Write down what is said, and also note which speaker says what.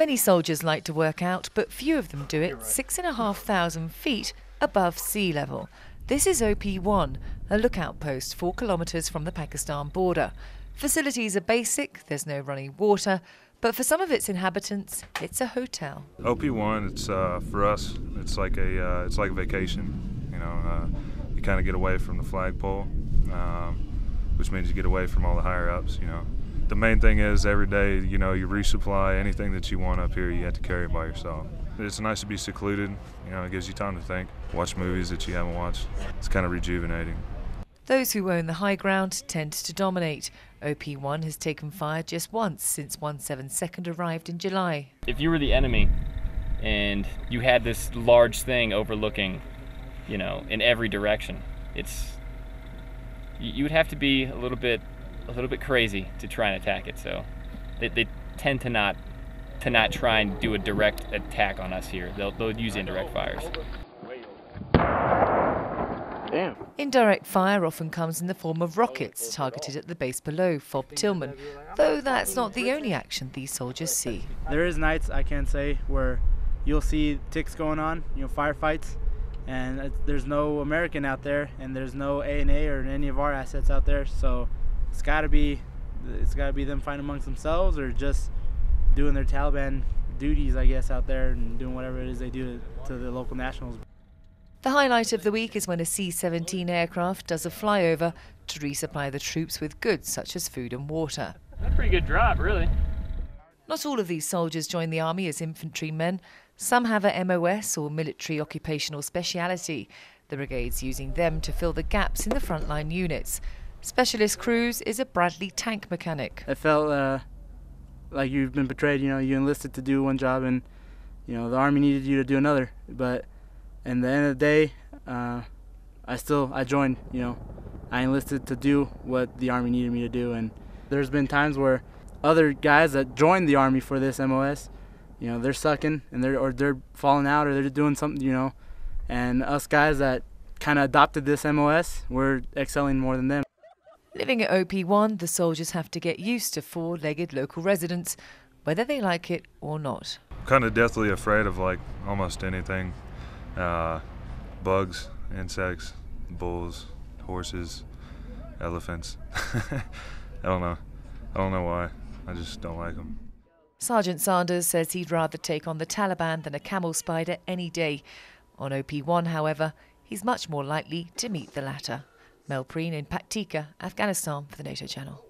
Speaker 1: Many soldiers like to work out, but few of them do it 6,500 feet above sea level. This is OP1, a lookout post 4 kilometres from the Pakistan border. Facilities are basic, there's no running water, but for some of its inhabitants, it's a hotel.
Speaker 2: OP1, it's for us, it's like a vacation. You know, you kind of get away from the flagpole, which means you get away from all the higher ups. You know, the main thing is every day, you know, you resupply anything that you want up here. You have to carry it by yourself. It's nice to be secluded. You know, it gives you time to think, watch movies that you haven't watched. It's kind of rejuvenating.
Speaker 1: Those who own the high ground tend to dominate. OP1 has taken fire just once since 172nd arrived in July.
Speaker 3: If you were the enemy and you had this large thing overlooking, you know, in every direction, you would have to be a little bit crazy to try and attack it. So they tend to not try and do a direct attack on us here. They'll use indirect fires.
Speaker 4: Damn.
Speaker 1: Indirect fire often comes in the form of rockets targeted at the base below, Fob Tillman, though that's not the only action these soldiers see.
Speaker 4: There is nights, I can say, where you'll see ticks going on, you know, firefights, and there's no American out there, and there's no A&A or any of our assets out there, so it's got to be them fighting amongst themselves or just doing their Taliban duties, I guess, out there and doing whatever it is they do to the local nationals.
Speaker 1: The highlight of the week is when a C-17 aircraft does a flyover to resupply the troops with goods such as food and water.
Speaker 3: That's a pretty good drop, really.
Speaker 1: Not all of these soldiers join the army as infantrymen. Some have a MOS or military occupational speciality, the brigades using them to fill the gaps in the frontline units. Specialist Cruz is a Bradley tank mechanic.
Speaker 4: I felt like you've been betrayed. You know, you enlisted to do one job and, you know, the army needed you to do another. But at the end of the day, I joined. You know, I enlisted to do what the army needed me to do. And there's been times where other guys that joined the army for this MOS, you know, they're sucking and they're falling out or they're doing something, you know. And us guys that kind of adopted this MOS, we're excelling more than them.
Speaker 1: Living at OP1, the soldiers have to get used to four-legged local residents, whether they like it or not.
Speaker 2: Kind of deathly afraid of like almost anything. Bugs, insects, bulls, horses, elephants. I don't know why. I just don't like them.
Speaker 1: Sergeant Sanders says he'd rather take on the Taliban than a camel spider any day. On OP1, however, he's much more likely to meet the latter. Mel Preen in Paktika, Afghanistan for the NATO channel.